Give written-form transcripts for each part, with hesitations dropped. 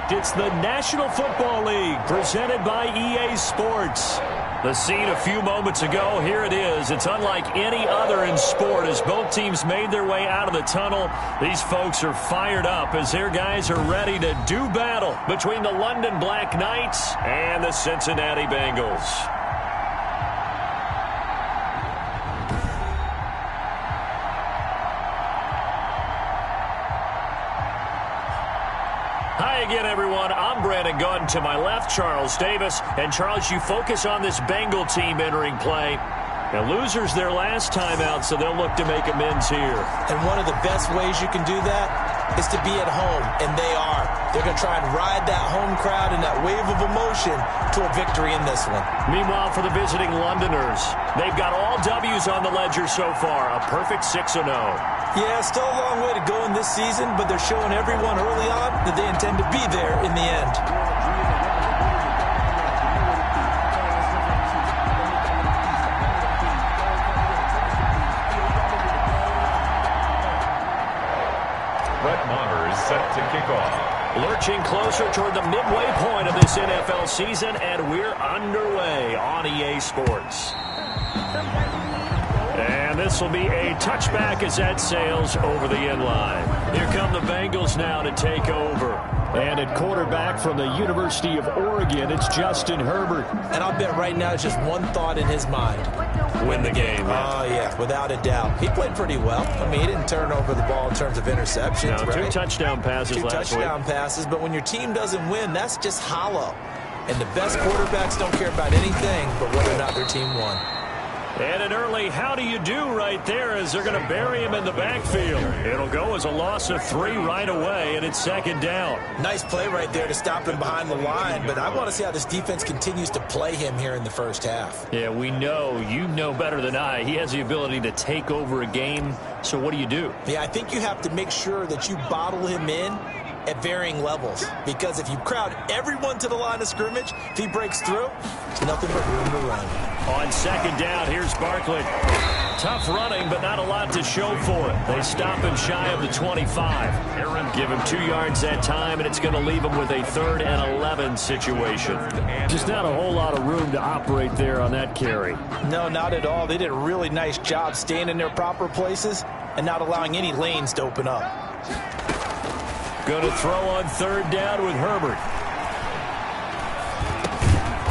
correct. It's the National Football League presented by EA Sports. The scene a few moments ago, here it is. It's unlike any other in sport as both teams made their way out of the tunnel. These folks are fired up as their guys are ready to do battle between the London Black Knights and the Cincinnati Bengals. Hi again, everyone. I'm Brandon Gunn. To my left, Charles Davis. And, Charles, you focus on this Bengal team entering play. Now, losers their last time out, so they'll look to make amends here. And one of the best ways you can do that is to be at home, and they are. They're going to try and ride that home crowd and that wave of emotion to a victory in this one. Meanwhile, for the visiting Londoners, they've got all W's on the ledger so far, a perfect 6-0. Yeah, still a long way to go in this season, but they're showing everyone early on that they intend to be there in the end. Set to kick off. Lurching closer toward the midway point of this NFL season, and we're underway on EA Sports. And this will be a touchback as that sails over the end line. Here come the Bengals now to take over. And at quarterback from the University of Oregon, it's Justin Herbert. And I'll bet right now it's just one thought in his mind. Win the game. Oh, yeah, without a doubt. He played pretty well. I mean, he didn't turn over the ball in terms of interceptions, no, right? 2 touchdown passes last week. 2 touchdown passes, but when your team doesn't win, that's just hollow. And the best quarterbacks don't care about anything but whether or not their team won. And an early how do you do right there as they're going to bury him in the backfield. It'll go as a loss of 3 right away, and it's 2nd down. Nice play right there to stop him behind the line, but I want to see how this defense continues to play him here in the first half. Yeah, we know. You know better than I. He has the ability to take over a game, so what do you do? Yeah, I think you have to make sure that you bottle him in at varying levels, because if you crowd everyone to the line of scrimmage, if he breaks through, there's nothing but room to run. On 2nd down, here's Barkley. Tough running, but not a lot to show for it. They stop him shy of the 25. Give him 2 yards that time, and it's going to leave him with a 3rd and 11 situation. Just not a whole lot of room to operate there on that carry. No, not at all. They did a really nice job staying in their proper places and not allowing any lanes to open up. Going to throw on 3rd down with Herbert.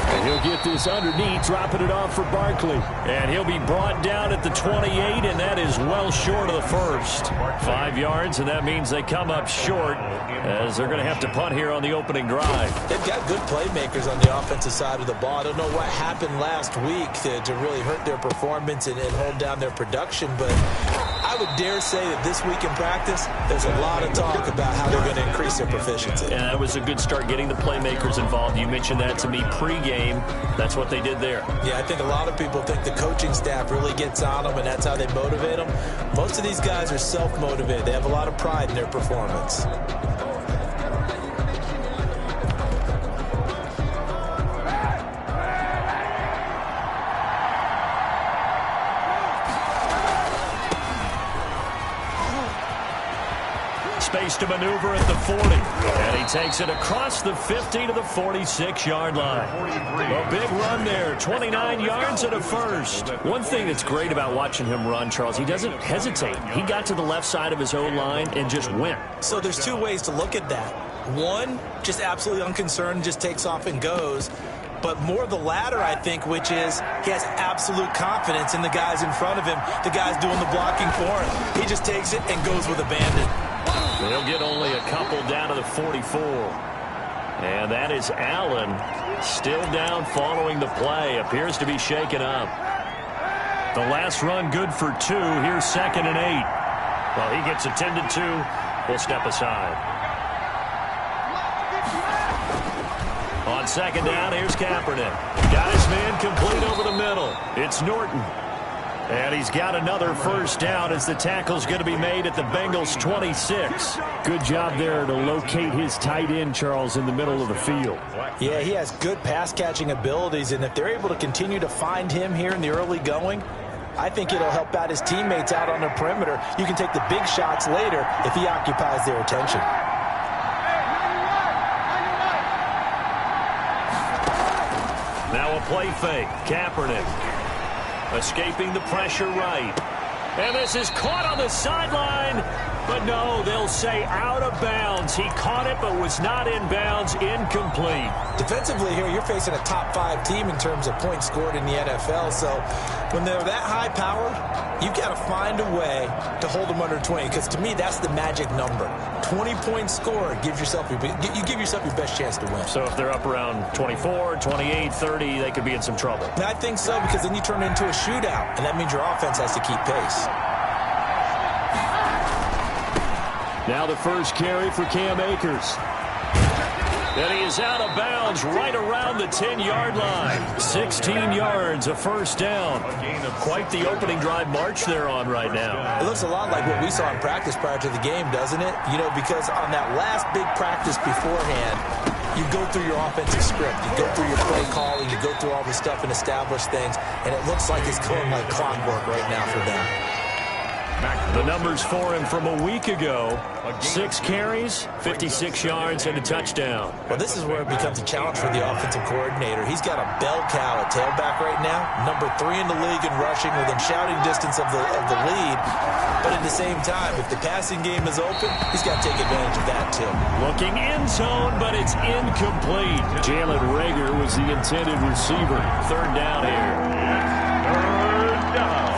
And he'll get this underneath, dropping it off for Barkley. And he'll be brought down at the 28, and that is well short of the first. 5 yards, and that means they come up short as they're going to have to punt here on the opening drive. They've got good playmakers on the offensive side of the ball. I don't know what happened last week to really hurt their performance and hold down their production, but I would dare say that this week in practice, there's a lot of talk about how they're going to increase their proficiency. And that was a good start getting the playmakers involved. You mentioned that to me pregame. That's what they did there. Yeah, I think a lot of people think the coaching staff really gets on them, and that's how they motivate them. Most of these guys are self-motivated. They have a lot of pride in their performance. Space to maneuver at the 40. And he takes it across the 50 to the 46-yard line. A big run there, 29 yards and a first. One thing that's great about watching him run, Charles, he doesn't hesitate. He got to the left side of his own line and just went. So there's 2 ways to look at that. One, just absolutely unconcerned, just takes off and goes. But more the latter, I think, which is he has absolute confidence in the guys in front of him, the guys doing the blocking for him. He just takes it and goes with abandon. They'll get only a couple down to the 44. And that is Allen still down following the play. Appears to be shaken up. The last run good for 2. Here's 2nd and 8. Well, he gets attended to. We'll step aside. On 2nd down, here's Kaepernick. Got his man complete over the middle. It's Norton. And he's got another first down as the tackle's going to be made at the Bengals 26. Good job there to locate his tight end, Charles, in the middle of the field. Yeah, he has good pass-catching abilities, and if they're able to continue to find him here in the early going, I think it'll help out his teammates out on the perimeter. You can take the big shots later if he occupies their attention. Now a play fake. Kaepernick escaping the pressure right. And this is caught on the sideline. But no, they'll say out of bounds. He caught it but was not in bounds. Incomplete. Defensively here, you're facing a top 5 team in terms of points scored in the NFL. So when they're that high powered, you've got to find a way to hold them under 20. Because to me, that's the magic number. 20 points scored gives yourself you give yourself your best chance to win. So if they're up around 24, 28, 30, they could be in some trouble. And I think so, because then you turn it into a shootout, and that means your offense has to keep pace. Now the first carry for Cam Akers. And he is out of bounds right around the 10-yard line. 16 yards, a first down. Quite the opening drive march they're on right now. It looks a lot like what we saw in practice prior to the game, doesn't it? You know, because on that last big practice beforehand, you go through your offensive script. You go through your play calling. You go through all the stuff and establish things. And it looks like it's going like clockwork right now for them. The numbers for him from a week ago: 6 carries, 56 yards, and a touchdown. Well, this is where it becomes a challenge for the offensive coordinator. He's got a bell cow at tailback right now, number 3 in the league in rushing, within shouting distance of the lead. But at the same time, if the passing game is open, he's got to take advantage of that too. Looking end zone, but it's incomplete. Jalen Reagor was the intended receiver. Third down here. Third down.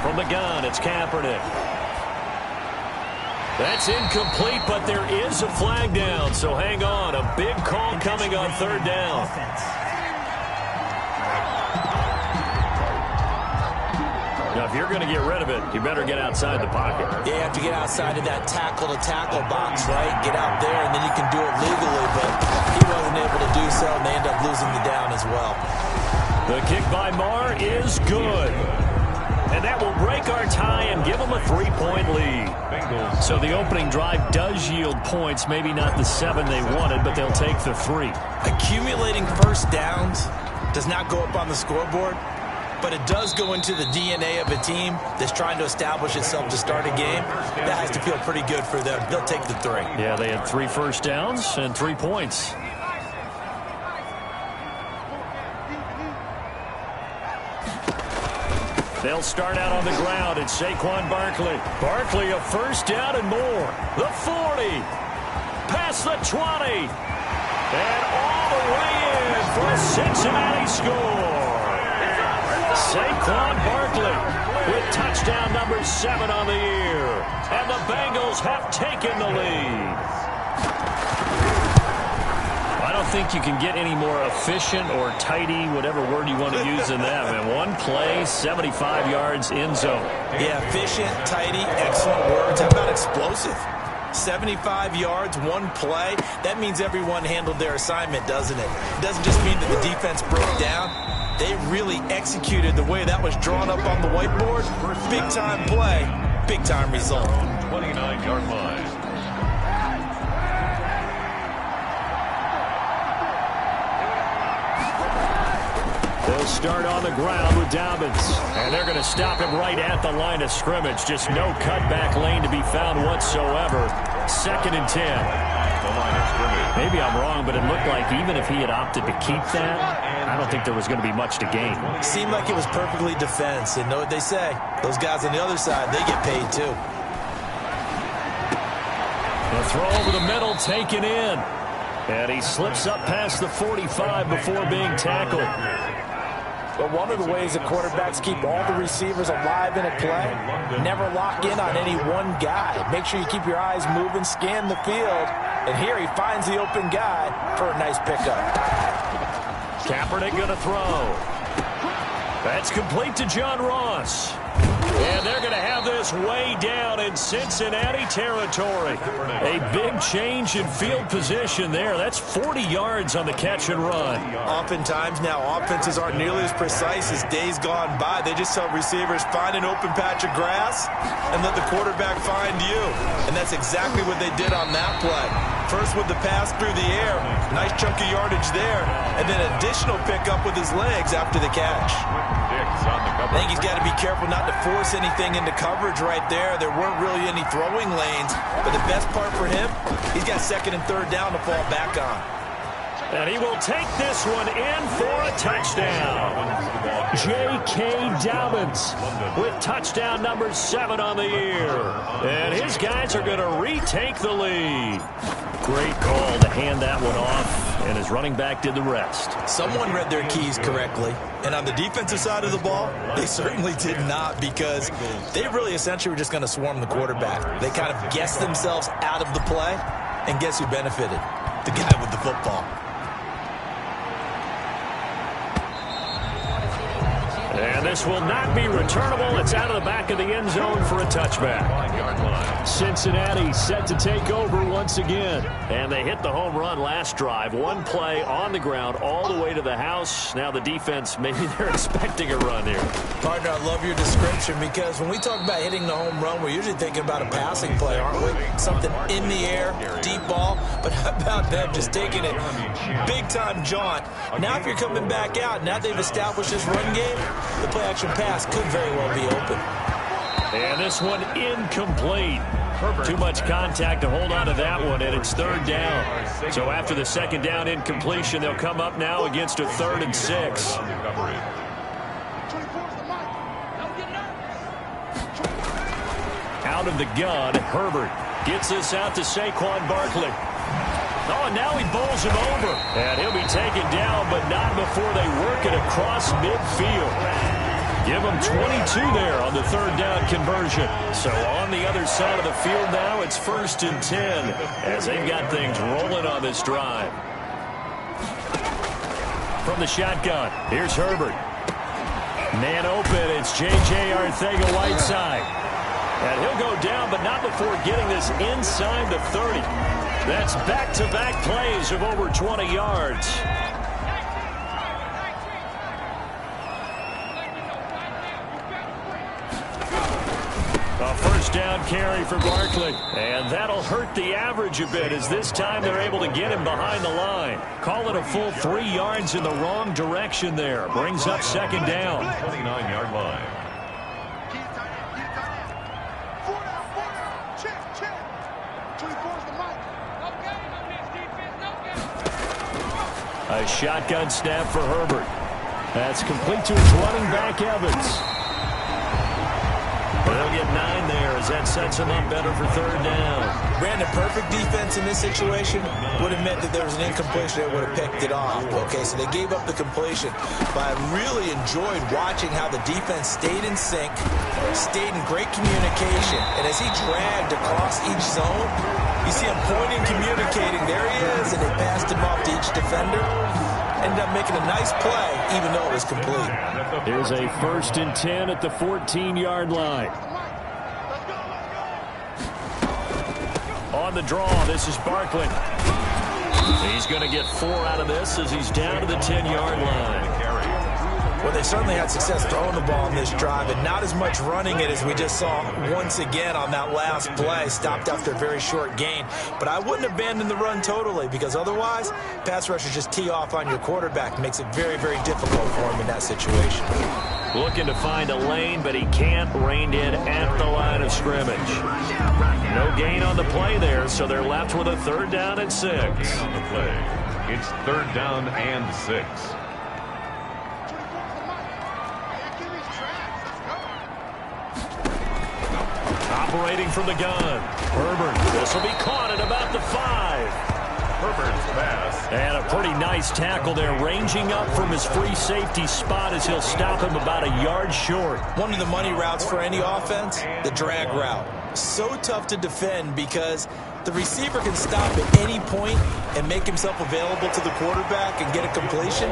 From the gun, it's Kaepernick. That's incomplete, but there is a flag down, so hang on. A big call coming on third down. Now, if you're going to get rid of it, you better get outside the pocket. Yeah, you have to get outside of that tackle-to-tackle box, right? Get out there, and then you can do it legally, but he wasn't able to do so, and they end up losing the down as well. The kick by Marr is good. And that will break our tie and give them a 3-point lead. Bengals. So the opening drive does yield points, maybe not the 7 they wanted, but they'll take the 3. Accumulating first downs does not go up on the scoreboard, but it does go into the DNA of a team that's trying to establish itself to start a game. That has to feel pretty good for them. They'll take the 3. Yeah, they had 3 first downs and 3 points. They'll start out on the ground. It's Saquon Barkley. Barkley, a first down and more. The 40. Past the 20. And all the way in for a Cincinnati score. Saquon Barkley with touchdown number 7 on the year. And the Bengals have taken the lead. I don't think you can get any more efficient or tidy, whatever word you want to use in that. Man, one play, 75 yards, end zone. Yeah, efficient, tidy, excellent words. How about explosive? 75 yards, one play. That means everyone handled their assignment, doesn't it? It doesn't just mean that the defense broke down. They really executed the way that was drawn up on the whiteboard. Big-time play, big-time result. 29-yard line. They'll start on the ground with Dobbins. And they're going to stop him right at the line of scrimmage. Just no cutback lane to be found whatsoever. 2nd and 10. The line of scrimmage. Maybe I'm wrong, but it looked like even if he had opted to keep that, I don't think there was going to be much to gain. Seemed like it was perfectly defense. And know what they say? Those guys on the other side, they get paid too. The throw over the middle taken in. And he slips up past the 45 before being tackled. But one of the ways that quarterbacks keep all the receivers alive in a play, never lock in on any one guy. Make sure you keep your eyes moving, scan the field. And here he finds the open guy for a nice pickup. Kaepernick going to throw. That's complete to John Ross. And they're going to have this way down in Cincinnati territory. A big change in field position there. That's 40 yards on the catch and run. Oftentimes now, offenses aren't nearly as precise as days gone by. They just tell receivers, find an open patch of grass and let the quarterback find you. And that's exactly what they did on that play. First with the pass through the air. Nice chunk of yardage there. And then additional pickup with his legs after the catch. Dix on the cover. I think he's got to be careful not to force anything into coverage right there. There weren't really any throwing lanes, but the best part for him, he's got second and third down to fall back on. And he will take this one in for a touchdown. J.K. Dobbins with touchdown number 7 on the year. And his guys are going to retake the lead. Great call to hand that one off, and his running back did the rest. Someone read their keys correctly. And on the defensive side of the ball, they certainly did not, because they really essentially were just going to swarm the quarterback. They kind of guessed themselves out of the play, and guess who benefited? The guy with the football. And this will not be returnable. It's out of the back of the end zone for a touchback. Cincinnati set to take over once again. And they hit the home run last drive. One play on the ground all the way to the house. Now the defense, maybe they're expecting a run here. Partner, I love your description, because when we talk about hitting the home run, we're usually thinking about a passing play, aren't we? Something in the air, deep ball. But how about them just taking it big-time jaunt? Now if you're coming back out, now they've established this run game, the play-action pass could very well be open. And this one incomplete. Too much contact to hold on to that one, and it's third down. So after the second down incompletion, they'll come up now against a 3rd and 6. Out of the gun, Herbert gets this out to Saquon Barkley. Oh, and now he bowls him over. And he'll be taken down, but not before they work it across midfield. Give him 22 there on the third down conversion. So on the other side of the field now, it's 1st and 10 as they've got things rolling on this drive. From the shotgun, here's Herbert. Man open, it's J.J. Arcega-Whiteside. And he'll go down, but not before getting this inside the 30. That's back-to-back plays of over 20 yards. A first down carry for Barkley. And that'll hurt the average a bit, as this time they're able to get him behind the line. Call it a full 3 yards in the wrong direction there. Brings up second down. 29-yard line. A shotgun snap for Herbert. That's complete to his running back, Evans. They'll get 9 there as that sets him up better for third down. Brandon, perfect defense in this situation would have meant that there was an incompletion that would have picked it off. Okay, so they gave up the completion. But I really enjoyed watching how the defense stayed in sync, stayed in great communication. And as he dragged across each zone, you see him pointing, communicating. There he is, and they passed him off to each defender. Ended up making a nice play, even though it was complete. Here's a 1st and 10 at the 14-yard line. On the draw, this is Barkley. He's going to get 4 out of this as he's down to the 10-yard line. Well, they certainly had success throwing the ball in this drive, and not as much running it as we just saw once again on that last play. Stopped after a very short gain. But I wouldn't abandon the run totally, because otherwise, pass rushers just tee off on your quarterback. Makes it very, very difficult for him in that situation. Looking to find a lane, but he can't. Reined in at the line of scrimmage. No gain on the play there, so they're left with a 3rd down and 6. On the play. It's 3rd down and 6. Operating from the gun. Herbert. This will be caught at about the 5. Herbert's pass. And a pretty nice tackle there, ranging up from his free safety spot as he'll stop him about a yard short. One of the money routes for any offense, the drag route. So tough to defend because the receiver can stop at any point and make himself available to the quarterback and get a completion.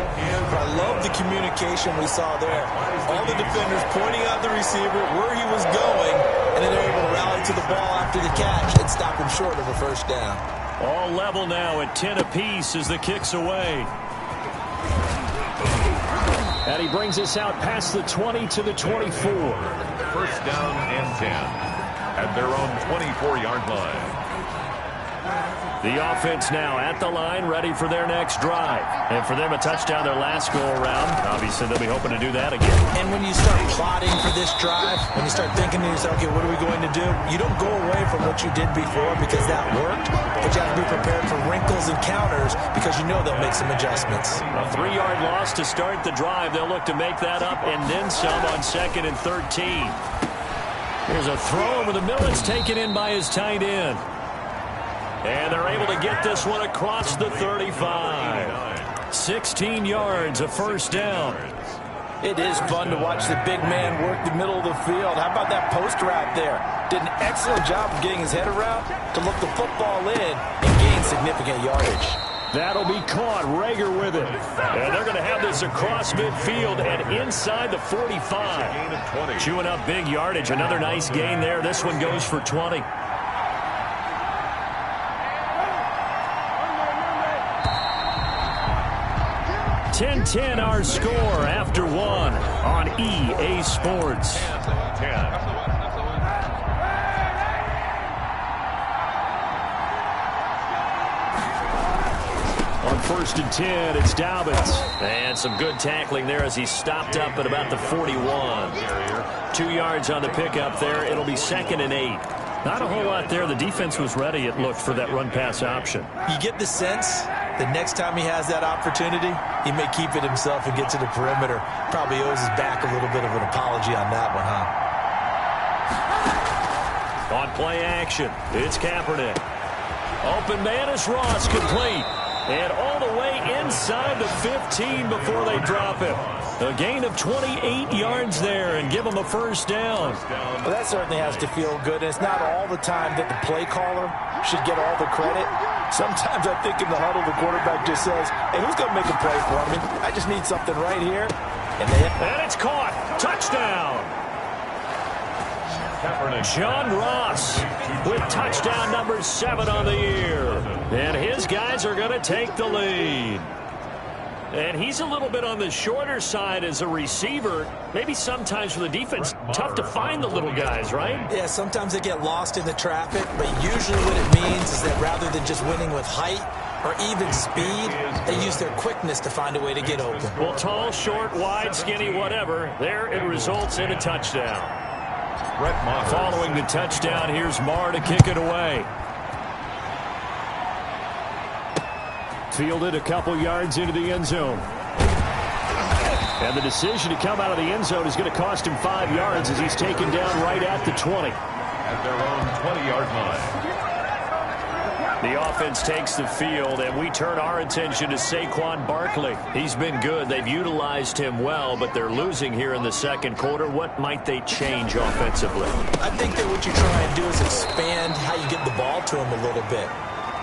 But I love the communication we saw there. All the defenders pointing out the receiver where he was going, and then they're able to rally to the ball after the catch and stop him short of a 1st down. All level now at 10 apiece as the kick's away. And he brings us out past the 20 to the 24. 1st down and 10 at their own 24-yard line. The offense now at the line, ready for their next drive. And for them, a touchdown their last go-around. Obviously, they'll be hoping to do that again. And when you start plotting for this drive, when you start thinking to yourself, okay, what are we going to do? You don't go away from what you did before because that worked, but you have to be prepared for wrinkles and counters because you know they'll make some adjustments. A 3-yard loss to start the drive. They'll look to make that up and then some on 2nd and 13. Here's a throw over the middle. It's taken in by his tight end. And they're able to get this one across the 35. 16 yards, a first down. It is fun to watch the big man work the middle of the field. How about that post route there? Did an excellent job of getting his head around to look the football in and gain significant yardage. That'll be caught. Rager with it. And they're going to have this across midfield and inside the 45. Chewing up big yardage. Another nice gain there. This one goes for 20. 10-10 our score after 1 on EA Sports. 10. On 1st and 10, it's Dobbins. And some good tackling there as he stopped up at about the 41. 2 yards on the pickup there. It'll be 2nd and 8. Not a whole lot there. The defense was ready, it looked, for that run-pass option. You get the sense the next time he has that opportunity, he may keep it himself and get to the perimeter. Probably owes his back a little bit of an apology on that one, huh? On play action, it's Kaepernick. Open man is Ross, complete. And all the way inside the 15 before they drop him. A gain of 28 yards there and give him a first down. Well, that certainly has to feel good. And it's not all the time that the play caller should get all the credit. Sometimes I think in the huddle, the quarterback just says, hey, who's going to make a play for me? I just need something right here. And it's caught. Touchdown. John Ross with touchdown number 7 on the year. And his guys are going to take the lead. And he's a little bit on the shorter side as a receiver. Maybe sometimes for the defense, tough to find the little guys, right? Yeah, sometimes they get lost in the traffic, but usually what it means is that rather than just winning with height or even speed, they use their quickness to find a way to get open. Well, tall, short, wide, skinny, whatever, there it results in a touchdown. Following the touchdown, here's Marr to kick it away. Fielded a couple yards into the end zone. And the decision to come out of the end zone is going to cost him 5 yards as he's taken down right at the 20. At their own 20-yard line. The offense takes the field, and we turn our attention to Saquon Barkley. He's been good. They've utilized him well, but they're losing here in the second quarter. What might they change offensively? I think that what you try and do is expand how you get the ball to him a little bit.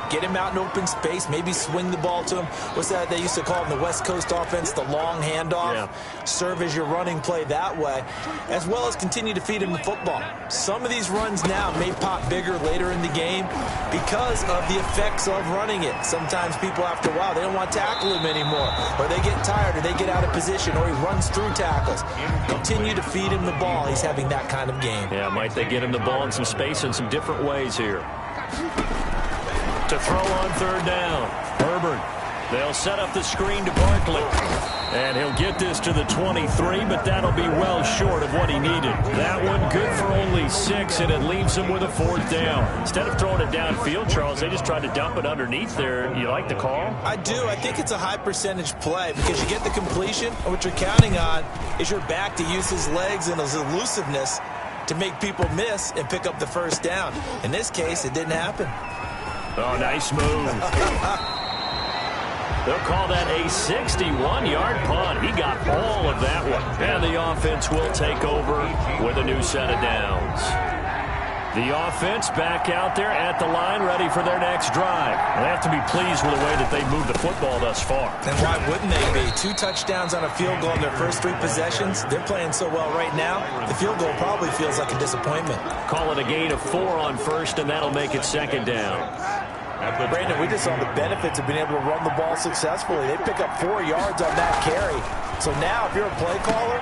Get him out in open space, maybe swing the ball to him. What's that they used to call in the West Coast offense, the long handoff? Yeah. Serve as your running play that way, as well as continue to feed him the football. Some of these runs now may pop bigger later in the game because of the effects of running it. Sometimes people, after a while, they don't want to tackle him anymore, or they get tired, or they get out of position, or he runs through tackles. Continue to feed him the ball. He's having that kind of game. Yeah, might they get him the ball in some space in some different ways here. To throw on third down. Herbert. They'll set up the screen to Barkley. And he'll get this to the 23, but that'll be well short of what he needed. That one good for only 6, and it leaves him with a 4th down. Instead of throwing it downfield, Charles, they just tried to dump it underneath there. You like the call? I do. I think it's a high percentage play because you get the completion, and what you're counting on is your back to use his legs and his elusiveness to make people miss and pick up the first down. In this case, it didn't happen. Oh, nice move. They'll call that a 61-yard punt. He got all of that one. And the offense will take over with a new set of downs. The offense back out there at the line, ready for their next drive. They have to be pleased with the way that they've moved the football thus far. And why wouldn't they be? 2 touchdowns on a field goal in their first 3 possessions. They're playing so well right now, the field goal probably feels like a disappointment. Call it a gain of 4 on first, and that'll make it 2nd down. Brandon, we just saw the benefits of being able to run the ball successfully. They pick up 4 yards on that carry. So now, if you're a play caller,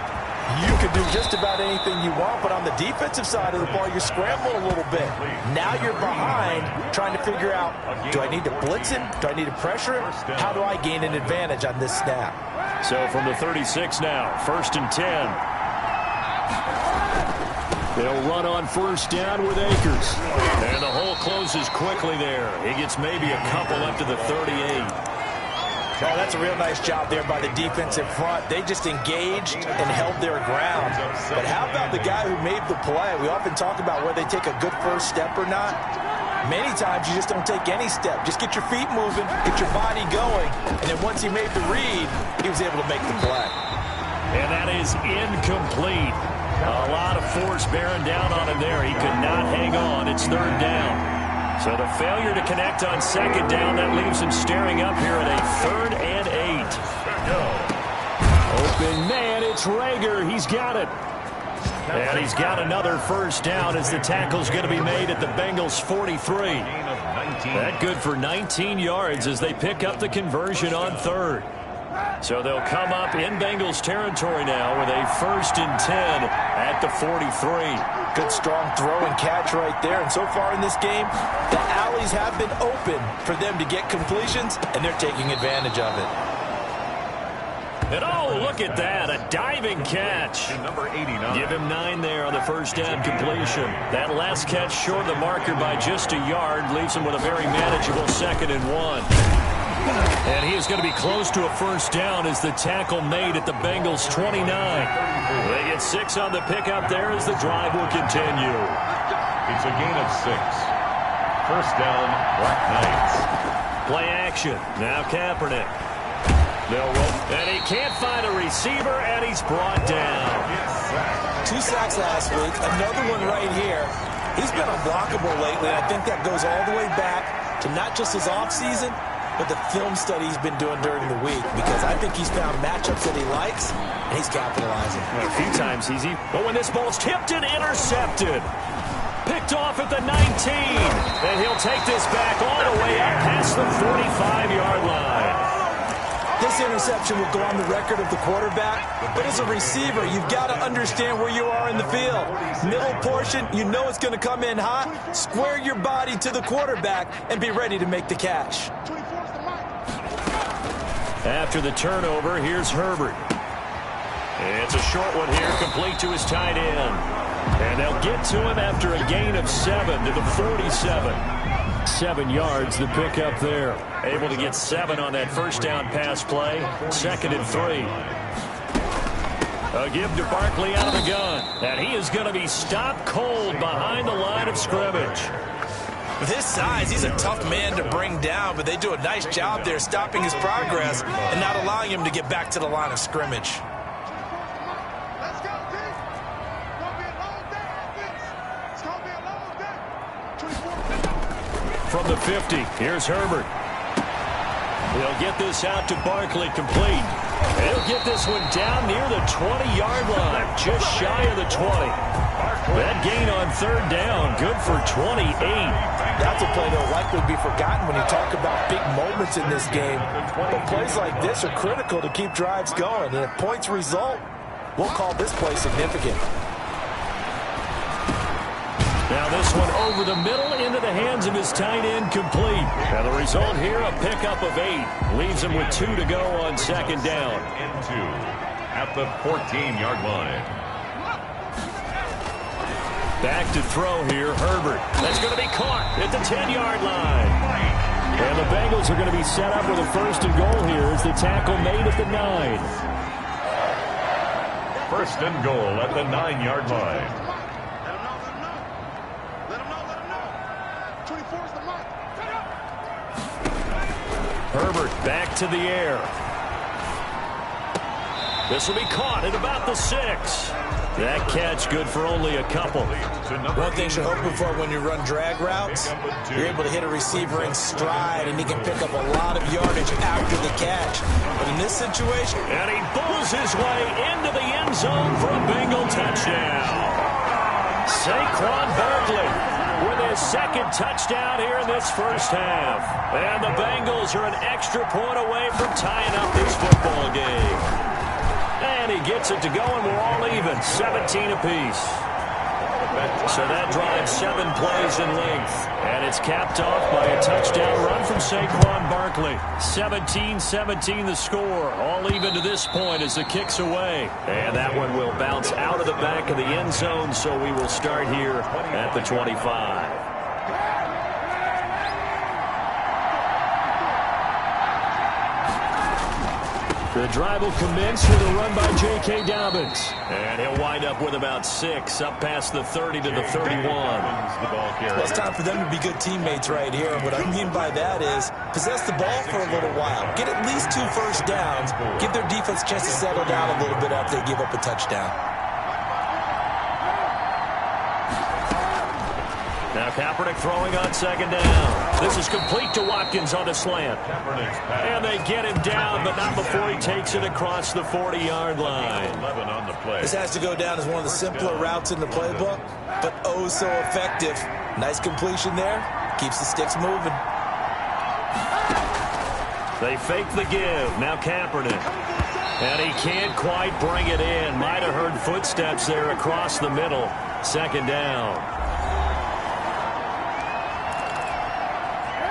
You can do just about anything you want, but on the defensive side of the ball, you're scrambling a little bit. Now you're behind, trying to figure out, do I need to blitz him? Do I need to pressure him? How do I gain an advantage on this snap? So from the 36 now, 1st and 10. They'll run on first down with Akers. And the hole closes quickly there. He gets maybe a couple up to the 38. Oh, that's a real nice job there by the defensive front. They just engaged and held their ground. But how about the guy who made the play? We often talk about whether they take a good first step or not. Many times you just don't take any step. Just get your feet moving, get your body going, and then once he made the read, he was able to make the play. And that is incomplete. A lot of force bearing down on him there. He could not hang on. It's 3rd down. So the failure to connect on 2nd down, that leaves him staring up here at a 3rd and 8. Open man, it's Rager. He's got it. And he's got another first down as the tackle's going to be made at the Bengals 43. That good for 19 yards as they pick up the conversion on 3rd. So they'll come up in Bengals territory now with a 1st and 10 at the 43. Good strong throw and catch right there. And so far in this game, the alleys have been open for them to get completions, and they're taking advantage of it. And oh, look at that, a diving catch. Number 89. Give him 9 there on the first down completion. That last catch short of the marker by just a yard leaves him with a very manageable 2nd and 1. And he is going to be close to a first down as the tackle made at the Bengals 29. They get 6 on the pickup there as the drive will continue. It's a gain of 6. First down, Black Knights. Play action. Now Kaepernick. They'll roll. And he can't find a receiver, and he's brought down. 2 sacks last week. Another one right here. He's been unblockable lately, and I think that goes all the way back to not just his offseason, but the film study he's been doing during the week, because I think he's found matchups that he likes, and he's capitalizing. A few times but when this ball's tipped and intercepted. Picked off at the 19. And he'll take this back all the way up past the 45-yard line. This interception will go on the record of the quarterback, but as a receiver, you've got to understand where you are in the field. Middle portion, you know it's going to come in hot. Square your body to the quarterback and be ready to make the catch. After the turnover, here's Herbert. It's a short one here, complete to his tight end. And they'll get to him after a gain of 7 to the 47. 7 yards, the pickup there. Able to get 7 on that first down pass play. 2nd and 3. A give to Barkley out of the gun. And he is going to be stopped cold behind the line of scrimmage. With his size, he's a tough man to bring down, but they do a nice job there stopping his progress and not allowing him to get back to the line of scrimmage. From the 50, here's Herbert. He'll get this out to Barkley, complete. He'll get this one down near the 20-yard line, just shy of the 20. That gain on 3rd down, good for 28. That's a play that will likely be forgotten when you talk about big moments in this game. But plays like this are critical to keep drives going. And if points result, we'll call this play significant. Now this one over the middle into the hands of his tight end, complete. And the result here, a pickup of 8. Leaves him with 2 to go on 2nd down. And 2 at the 14-yard line. Back to throw here, Herbert. That's going to be caught at the 10-yard line. And the Bengals are going to be set up with a 1st and goal here as the tackle made at the 9. 1st and goal at the 9-yard line. Herbert back to the air. This will be caught at about the 6. That catch good for only a couple. One thing you're hoping for when you run drag routes, you're able to hit a receiver in stride, and he can pick up a lot of yardage after the catch. But in this situation... And he bulls his way into the end zone for a Bengal touchdown. Saquon Barkley with his 2nd touchdown here in this first half. And the Bengals are an extra point away from tying up this football game. And he gets it to go, and we're all even, 17 apiece. So that drives 7 plays in length. And it's capped off by a touchdown run from Saquon Barkley. 17-17 the score. All even to this point as the kick's away. And that one will bounce out of the back of the end zone, so we will start here at the 25. The drive will commence with a run by J.K. Dobbins. And he'll wind up with about 6, up past the 30 to the 31. Well, it's time for them to be good teammates right here. And what I mean by that is possess the ball for a little while. Get at least 2 first downs. Give their defense a chance to settle down a little bit after they give up a touchdown. Now Kaepernick throwing on second down. This is complete to Watkins on a slant. And they get him down, but not before he takes it across the 40-yard line. This has to go down as one of the simpler routes in the playbook, but oh so effective. Nice completion there. Keeps the sticks moving. They fake the give. Now Kaepernick. And he can't quite bring it in. Might have heard footsteps there across the middle. Second down.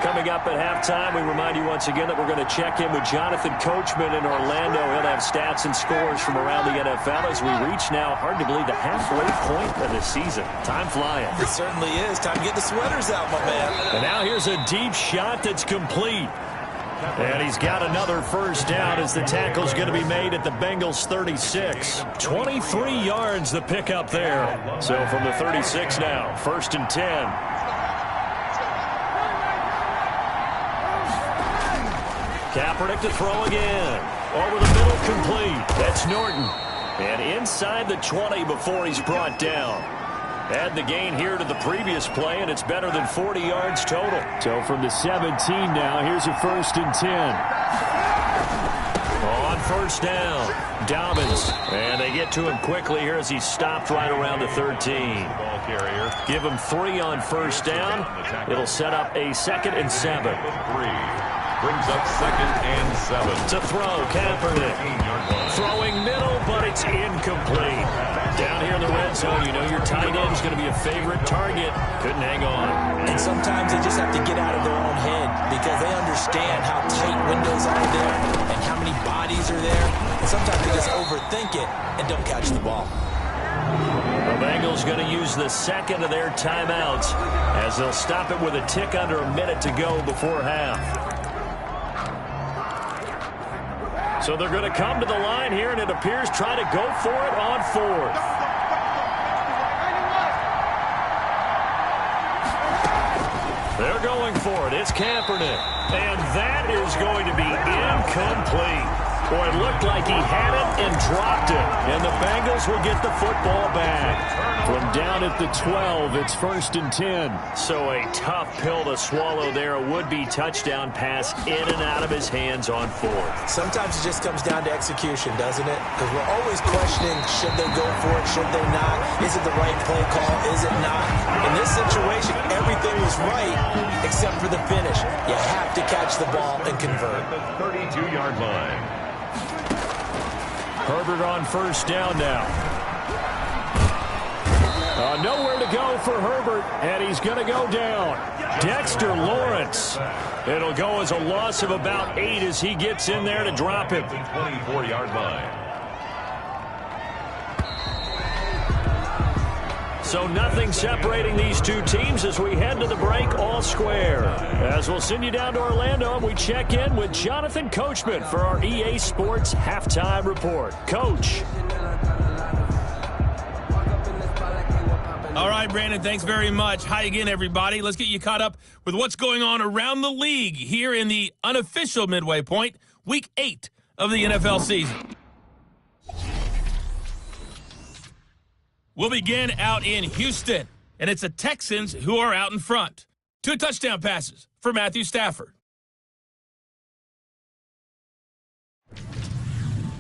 Coming up at halftime, we remind you once again that we're going to check in with Jonathan Coachman in Orlando. He'll have stats and scores from around the NFL as we reach now, hard to believe, the halfway point of the season. Time flying. It certainly is. Time to get the sweaters out, my man. And now here's a deep shot that's complete. And he's got another first down as the tackle's going to be made at the Bengals 36. 23 yards the pickup there. So from the 36 now, 1st and 10. Kaepernick to throw again. Over the middle, complete. That's Norton. And inside the 20 before he's brought down. Add the gain here to the previous play, and it's better than 40 yards total. So from the 17 now, here's a 1st and 10. On first down, Dobbins. And they get to him quickly here as he's stopped right around the 13. Give him 3 on first down. It'll set up a 2nd and 7. Brings up 2nd and 7. To throw, Kaepernick. Throwing middle, but it's incomplete. Down here in the red zone, you know your tight end's going to be a favorite target. Couldn't hang on. And sometimes they just have to get out of their own head because they understand how tight windows are there and how many bodies are there. And sometimes they just overthink it and don't catch the ball. The Bengals going to use the 2nd of their timeouts as they'll stop it with a tick under a minute to go before half. So they're going to come to the line here, and it appears try to go for it on 4th. They're going for it. It's Kaepernick. And that is going to be incomplete. Boy, it looked like he had it and dropped it. And the Bengals will get the football back. From down at the 12, it's 1st and 10. So a tough pill to swallow there. A would-be touchdown pass in and out of his hands on 4th. Sometimes it just comes down to execution, doesn't it? Because we're always questioning, should they go for it, should they not? Is it the right play call, is it not? In this situation, everything was right except for the finish. You have to catch the ball and convert. The 32-yard line. Herbert on first down now. Nowhere to go for Herbert, and he's going to go down. Dexter Lawrence. It'll go as a loss of about 8 as he gets in there to drop him. 24-yard line. So nothing separating these two teams as we head to the break all square. As we'll send you down to Orlando and we check in with Jonathan Coachman for our EA Sports Halftime Report. Coach. All right, Brandon, thanks very much. Hi again, everybody. Let's get you caught up with what's going on around the league here in the unofficial midway point, Week 8 of the NFL season. We'll begin out in Houston, and it's the Texans who are out in front. 2 touchdown passes for Matthew Stafford.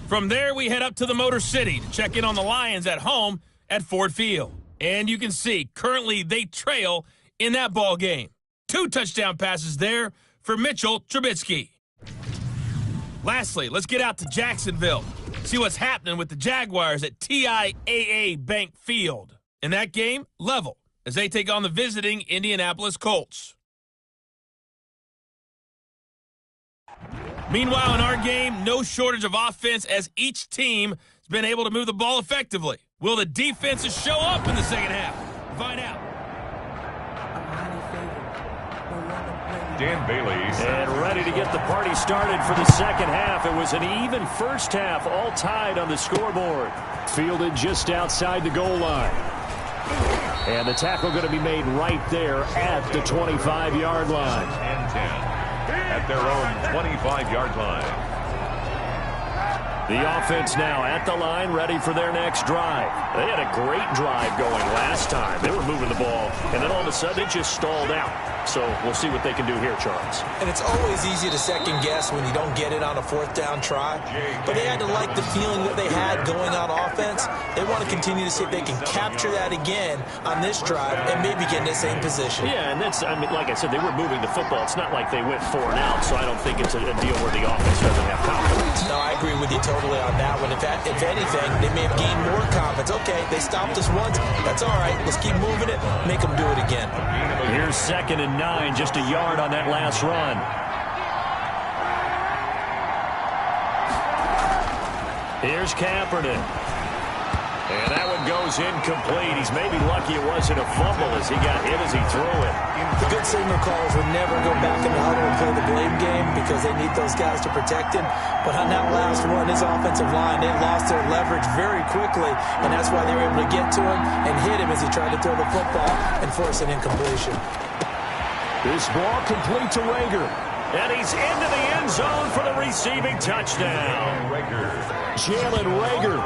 From there, we head up to the Motor City to check in on the Lions at home at Ford Field. And you can see, currently they trail in that ball game. 2 touchdown passes there for Mitchell Trubisky. Lastly, let's get out to Jacksonville. See what's happening with the Jaguars at TIAA Bank Field. In that game, level, as they take on the visiting Indianapolis Colts. Meanwhile, in our game, no shortage of offense as each team has been able to move the ball effectively. Will the defenses show up in the second half? Find out. Dan Bailey. And ready to get the party started for the second half. It was an even first half, all tied on the scoreboard. Fielded just outside the goal line. And the tackle going to be made right there at the 25-yard line. And 10 at their own 25-yard line. The offense now at the line, ready for their next drive. They had a great drive going last time. They were moving the ball, and then all of a sudden it just stalled out. So we'll see what they can do here, Charles. And it's always easy to second guess when you don't get it on a fourth down try. But they had to like the feeling that they had going on offense. They want to continue to see if they can capture that again on this drive and maybe get in the same position. Yeah, and that's, I mean, like I said, they were moving the football. It's not like they went 4 and out, so I don't think it's a deal where the offense doesn't have confidence. No, I agree with you totally on that one. If anything, they may have gained more confidence. Okay, they stopped us once. That's all right. Let's keep moving it. Make them do it again. Here's 2nd and 9, just a yard on that last run. Here's Kaepernick. And that one goes incomplete. He's maybe lucky it wasn't a fumble as he got hit as he threw it. The good signal callers would never go back in the huddle and play the blame game because they need those guys to protect him. But on that last one, his offensive line, they lost their leverage very quickly, and that's why they were able to get to him and hit him as he tried to throw the football and force an incompletion. This ball complete to Rager. And he's into the end zone for the receiving touchdown. Jalen Rager,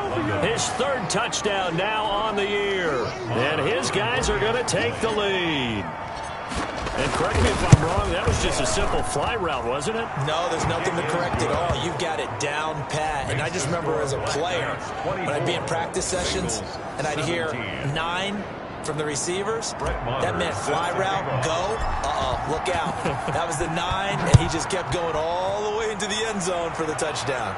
his 3rd touchdown now on the year. And his guys are going to take the lead. And correct me if I'm wrong, that was just a simple fly route, wasn't it? No, there's nothing to correct at all. You've got it down pat. And I just remember as a player, when I'd be in practice sessions and I'd hear 9 from the receivers, that meant fly route, go, look out. That was the 9, and he just kept going all the way into the end zone for the touchdown.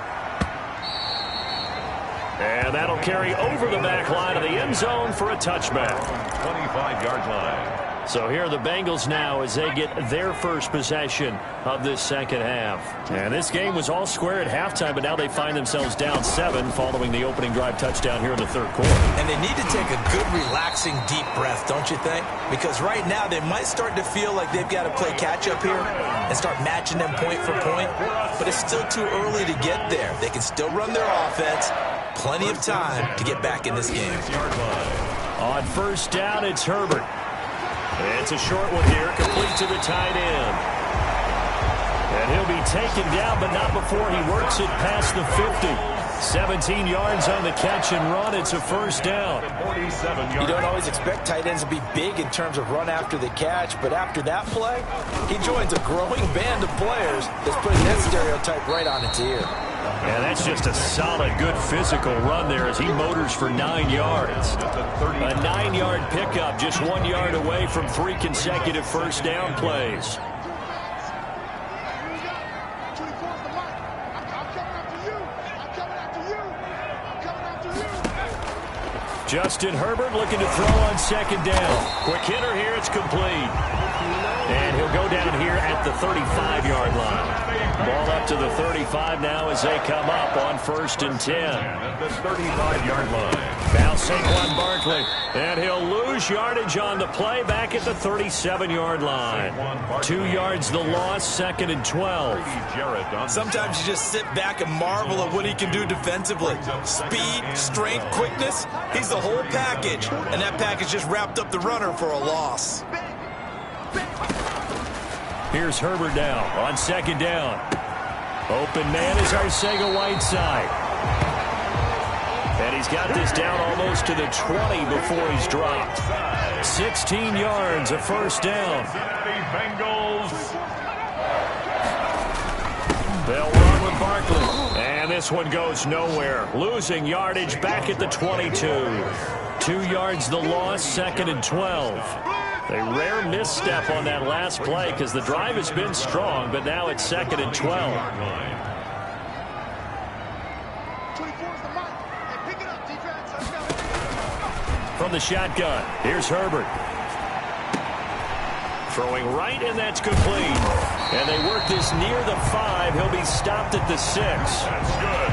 And that'll carry over the back line of the end zone for a touchback. 25-yard line. So here are the Bengals now as they get their first possession of this second half. And this game was all square at halftime, but now they find themselves down 7 following the opening drive touchdown here in the 3rd quarter. And they need to take a good, relaxing, deep breath, don't you think? Because right now they might start to feel like they've got to play catch-up here and start matching them point for point. But it's still too early to get there. They can still run their offense. Plenty of time to get back in this game. On 1st down, it's Herbert. It's a short one here, complete to the tight end. And he'll be taken down, but not before he works it past the 50. 17 yards on the catch and run. It's a 1st down. You don't always expect tight ends to be big in terms of run after the catch, but after that play, he joins a growing band of players that's putting that stereotype right on its ear. And that's just a solid, good physical run there as he motors for 9 yards. A 9-yard pickup, just 1 yard away from 3 consecutive 1st down plays. Justin Herbert looking to throw on 2nd down. Quick hitter here, it's complete. And he'll go down here at the 35-yard line. Ball up to the 35 now as they come up on 1st and 10. At the 35-yard line. Now Saquon Barkley. And he'll lose yardage on the play back at the 37-yard line. 2 yards the loss, 2nd and 12. Sometimes you just sit back and marvel at what he can do defensively. Speed, strength, quickness. He's the whole package. And that package just wrapped up the runner for a loss. Here's Herbert now on 2nd down. Open man is Arcega-Whiteside. And he's got this down almost to the 20 before he's dropped. 16 yards, a 1st down. Bengals. They'll run with Barkley. And this one goes nowhere. Losing yardage back at the 22. 2 yards the loss, 2nd and 12. A rare misstep on that last play because the drive has been strong, but now it's 2nd and 12. the shotgun. Here's Herbert. Throwing right, and that's complete. And they work this near the 5. He'll be stopped at the 6. That's good.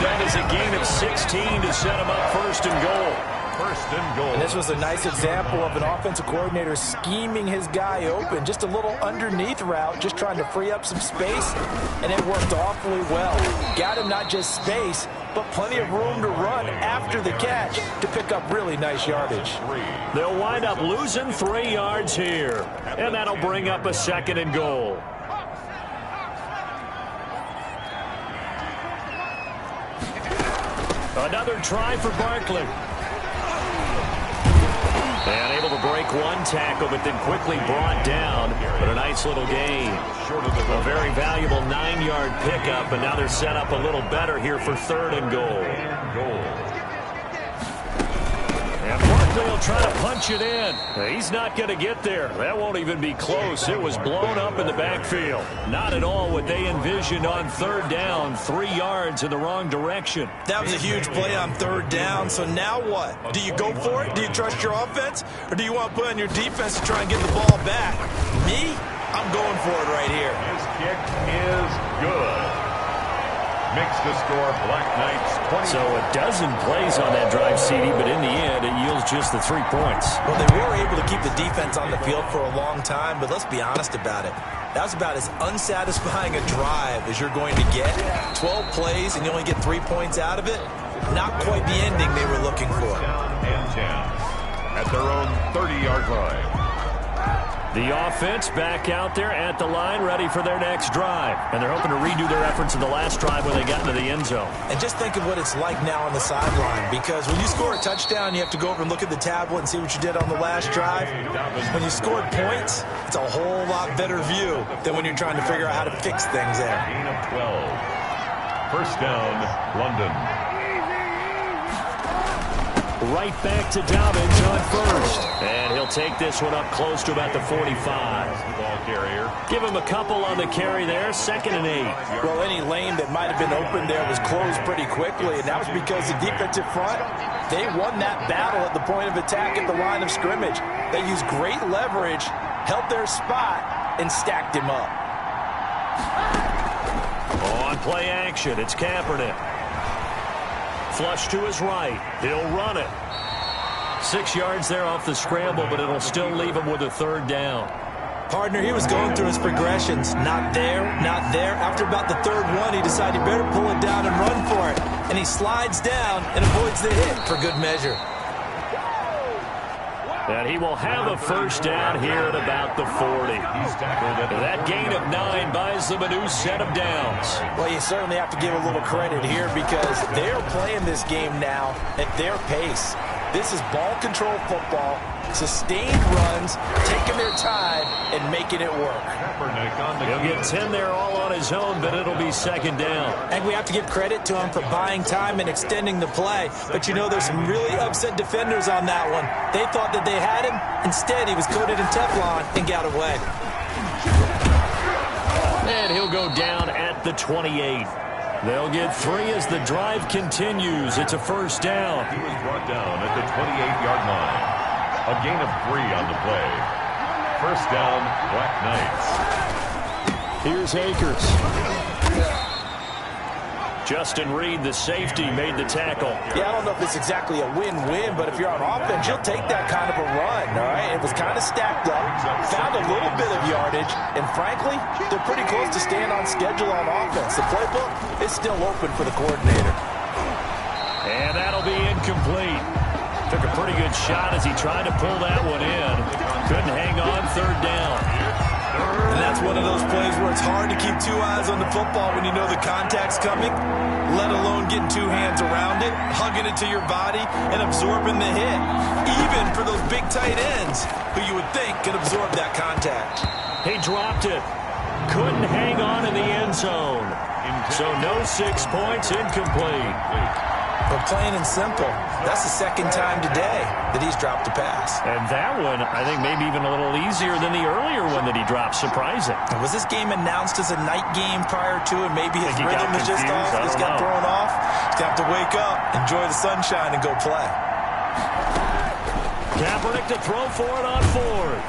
That is a gain of 16 to set him up first and goal. First and goal. And this was a nice example of an offensive coordinator scheming his guy open. Just a little underneath route, just trying to free up some space, and it worked awfully well. Got him not just space, but plenty of room to run after the catch to pick up really nice yardage. They'll wind up losing 3 yards here, and that'll bring up a second and goal. Another try for Barkley. And able to break one tackle, but then quickly brought down. But a nice little gain. A very valuable 9-yard pickup, and now they're set up a little better here for third and goal. And Barkley will try to punch it in. He's not going to get there. That won't even be close. It was blown up in the backfield. Not at all what they envisioned on third down. 3 yards in the wrong direction. That was a huge play on third down. So now what? Do you go for it? Do you trust your offense? Or do you want to put on your defense to try and get the ball back? Me? I'm going for it right here. His kick is good. Makes the score Black Knights 20. So a dozen plays on that drive, CD, but in the end, it yields just the 3 points. Well, they were able to keep the defense on the field for a long time, but let's be honest about it. That was about as unsatisfying a drive as you're going to get. 12 plays, and you only get 3 points out of it. Not quite the ending they were looking for. And 10 at their own 30-yard line. The offense back out there at the line, ready for their next drive. And they're hoping to redo their efforts in the last drive when they got into the end zone. And just think of what it's like now on the sideline, because when you score a touchdown, you have to go over and look at the tablet and see what you did on the last drive. When you scored points, it's a whole lot better view than when you're trying to figure out how to fix things there. Gain of 12. First down, London. Right back to Dobbins on first. And he'll take this one up close to about the 45. Ball carrier. Give him a couple on the carry there. 2nd and 8. Well, any lane that might have been open there was closed pretty quickly, and that was because the defensive front, they won that battle at the point of attack at the line of scrimmage. They used great leverage, held their spot, and stacked him up. On play action, it's Kaepernick. Flush to his right. He'll run it. 6 yards there off the scramble, but it'll still leave him with a third down. Partner, he was going through his progressions. Not there, not there. After about the third one, he decided he better pull it down and run for it. And he slides down and avoids the hit for good measure. And he will have a first down here at about the 40. That gain of 9 buys them a new set of downs. Well, you certainly have to give a little credit here because they're playing this game now at their pace. This is ball control football, sustained runs, taking their time, and making it work. He'll get 10 there all on his own, but it'll be second down. And we have to give credit to him for buying time and extending the play. But, you know, there's some really upset defenders on that one. They thought that they had him. Instead, he was coated in Teflon and got away. And he'll go down at the 28. They'll get 3 as the drive continues. It's a first down. He was brought down at the 28-yard line. A gain of 3 on the play. First down, Black Knights. Here's Akers. Justin Reed, the safety, made the tackle. Yeah, I don't know if it's exactly a win-win, but if you're on offense, you'll take that kind of a run, all right? It was kind of stacked up, found a little bit of yardage, and frankly, they're pretty close to staying on schedule on offense. The playbook is still open for the coordinator. And that'll be incomplete. Took a pretty good shot as he tried to pull that one in. Couldn't hang on third down. And that's one of those plays where it's hard to keep 2 eyes on the football when you know the contact's coming, let alone getting 2 hands around it, hugging it to your body, and absorbing the hit, even for those big tight ends who you would think could absorb that contact. He dropped it. Couldn't hang on in the end zone. So no 6 points, incomplete. But plain and simple, that's the second time today that he's dropped a pass. And that one, I think, maybe even a little easier than the earlier one that he dropped. Surprising. Was this game announced as a night game prior to it? Maybe his rhythm is just off. He's got thrown off. He's got to wake up, enjoy the sunshine, and go play. Kaepernick to throw for it on fourth.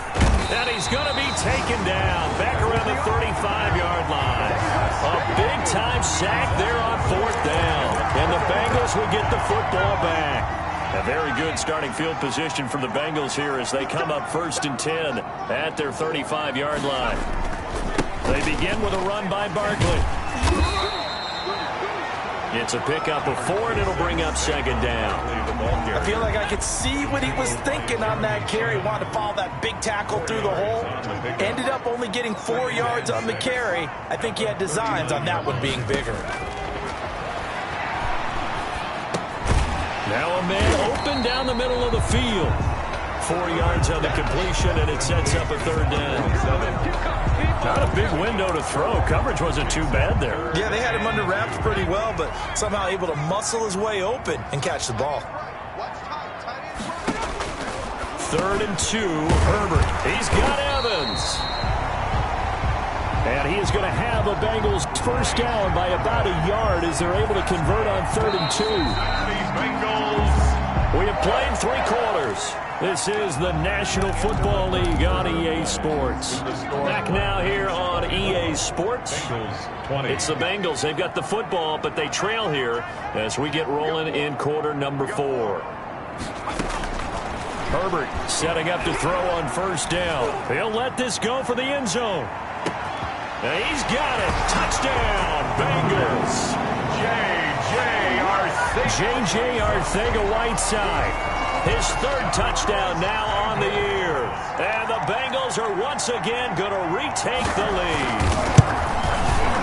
And he's going to be taken down back around the 35-yard line. A big-time sack there on fourth down. And the Bengals will get the football back. A very good starting field position for the Bengals here as they come up 1st and 10 at their 35-yard line. They begin with a run by Barkley. It's a pickup of 4, and it'll bring up 2nd down. I feel like I could see what he was thinking on that carry. Wanted to follow that big tackle through the hole. Ended up only getting 4 yards on the carry. I think he had designs on that one being bigger. Now a man open down the middle of the field. 4 yards on the completion, and it sets up a 3rd down. Not a big window to throw. Coverage wasn't too bad there. Yeah, they had him under wraps pretty well, but somehow able to muscle his way open and catch the ball. 3rd and 2, Herbert. He's got Evans. And he is going to have a Bengals first down by about a yard as they're able to convert on 3rd and 2. We have played 3 quarters. This is the National Football League on EA Sports. Back now here on EA Sports. It's the Bengals. They've got the football, but they trail here as we get rolling in quarter number 4. Herbert setting up to throw on first down. He'll let this go for the end zone. And he's got it. Touchdown, Bengals. J.J. Arcega-Whiteside. His 3rd touchdown now on the year. And the Bengals are once again going to retake the lead.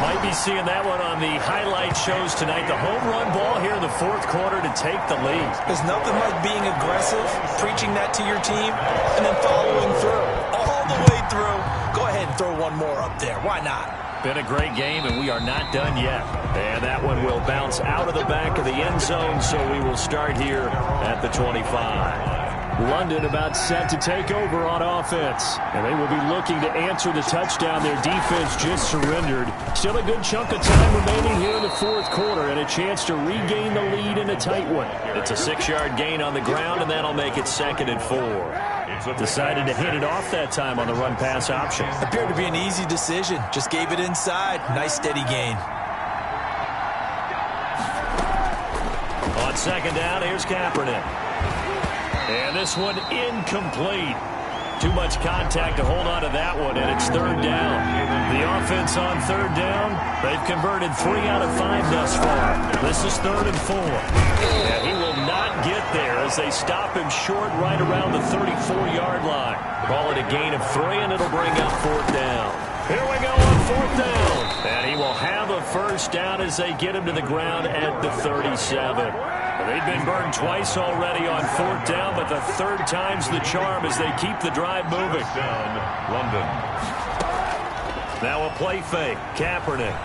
Might be seeing that one on the highlight shows tonight. The home run ball here in the 4th quarter to take the lead. There's nothing like being aggressive, preaching that to your team, and then following through. All the way through. Go ahead and throw one more up there. Why not? Been a great game, and we are not done yet. And that one will bounce out of the back of the end zone, so we will start here at the 25. London about set to take over on offense. And they will be looking to answer the touchdown their defense just surrendered. Still a good chunk of time remaining here in the 4th quarter and a chance to regain the lead in a tight one. It's a 6-yard gain on the ground, and that'll make it 2nd and 4. Decided to hit it off that time on the run-pass option. Appeared to be an easy decision. Just gave it inside. Nice steady gain. On 2nd down, here's Kaepernick. And this one incomplete. Too much contact to hold on to that one, and it's 3rd down. The offense on 3rd down, they've converted 3 out of 5 thus far. This is 3rd and 4. And he will not get there as they stop him short right around the 34-yard line. Call it a gain of 3, and it'll bring up 4th down. Here we go on 4th down. And he will have a first down as they get him to the ground at the 37. They've been burned twice already on 4th down, but the 3rd time's the charm as they keep the drive moving. London. Now a play fake. Kaepernick.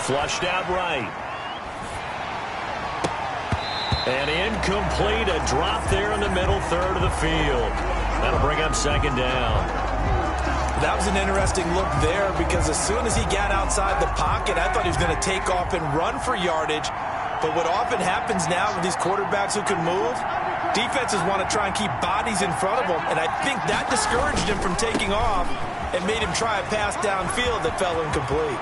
Flushed out right. And incomplete. A drop there in the middle 3rd of the field. That'll bring up 2nd down. That was an interesting look there because as soon as he got outside the pocket, I thought he was going to take off and run for yardage. But what often happens now with these quarterbacks who can move, defenses want to try and keep bodies in front of them, and I think that discouraged him from taking off and made him try a pass downfield that fell incomplete.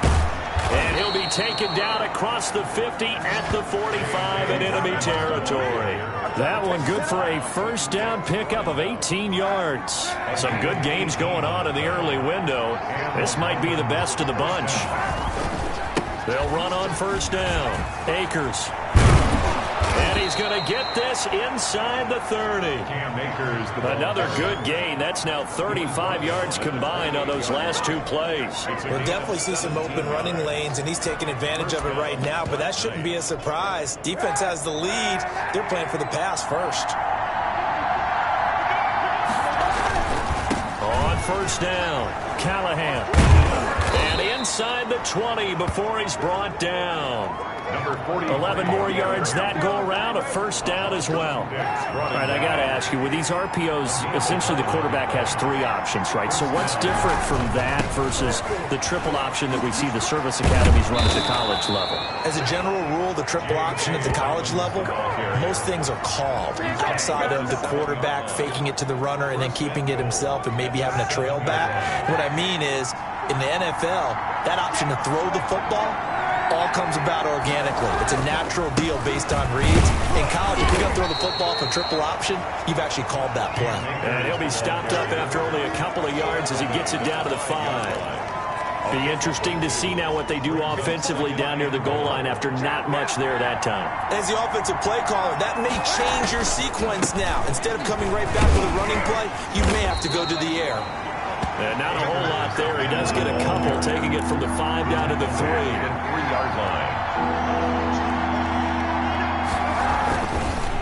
And he'll be taken down across the 50 at the 45 in enemy territory. That one good for a first down pickup of 18 yards. Some good games going on in the early window. This might be the best of the bunch. They'll run on first down. Akers. And he's going to get this inside the 30. Another good gain. That's now 35 yards combined on those last 2 plays. We'll definitely see some open running lanes, and he's taking advantage of it right now, but that shouldn't be a surprise. Defense has the lead. They're playing for the pass first. On first down, Callahan. And inside the 20 before he's brought down. Number 40. 11 more yards that go around, a first down as well. All right, I got to ask you, with these RPOs, essentially the quarterback has 3 options, right? So what's different from that versus the triple option that we see the service academies run at the college level? As a general rule, the triple option at the college level, most things are called outside of the quarterback faking it to the runner and then keeping it himself and maybe having a trail back. What I mean is, in the NFL, that option to throw the football all comes about organically. It's a natural deal based on reads. In college, if you're going to throw the football for triple option, you've actually called that play. And he'll be stopped up after only a couple of yards as he gets it down to the 5. Be interesting to see now what they do offensively down near the goal line after not much there that time. As the offensive play caller, that may change your sequence now. Instead of coming right back with a running play, you may have to go to the air. And not a whole lot there. He does get a couple, taking it from the 5 down to the 3. 3-yard line.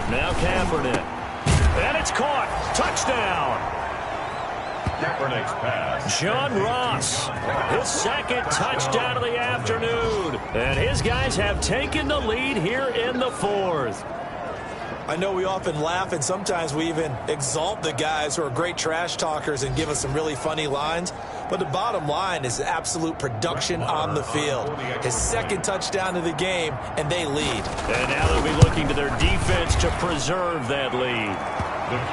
Now Kaepernick. And it's caught. Touchdown. Kaepernick's pass. John Ross, his second touchdown of the afternoon. And his guys have taken the lead here in the 4th. I know we often laugh, and sometimes we even exalt the guys who are great trash talkers and give us some really funny lines. But the bottom line is absolute production on the field. His second touchdown of the game, and they lead. And now they'll be looking to their defense to preserve that lead.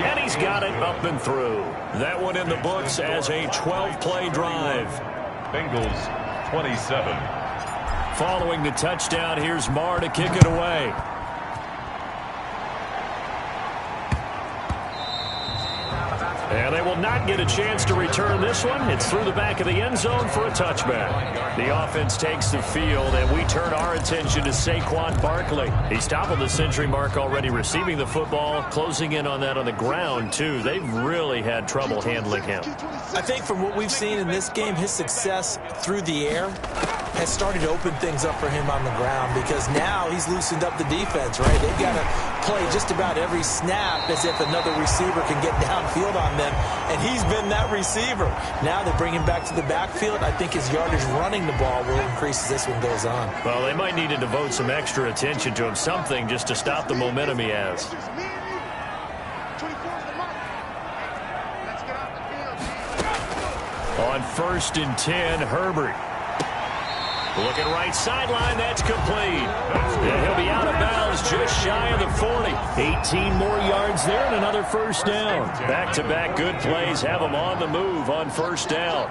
And he's got it up and through. That one in the books as a 12-play drive. Bengals 27. Following the touchdown, here's Marr to kick it away. And they will not get a chance to return this one. It's through the back of the end zone for a touchback. The offense takes the field, and we turn our attention to Saquon Barkley. He's toppled the century mark already receiving the football, closing in on that on the ground, too. They've really had trouble handling him. I think from what we've seen in this game, his success through the air has started to open things up for him on the ground because now he's loosened up the defense, right? They've got to play just about every snap as if another receiver can get downfield on them, and he's been that receiver. Now they bring him back to the backfield. I think his yardage running the ball will increase as this one goes on. Well, they might need to devote some extra attention to him, something just to stop the momentum he has. On 1st and 10, Herbert. Looking right sideline, that's complete. And he'll be out of bounds just shy of the 40. 18 more yards there and another first down. Back-to-back good plays have him on the move on first down.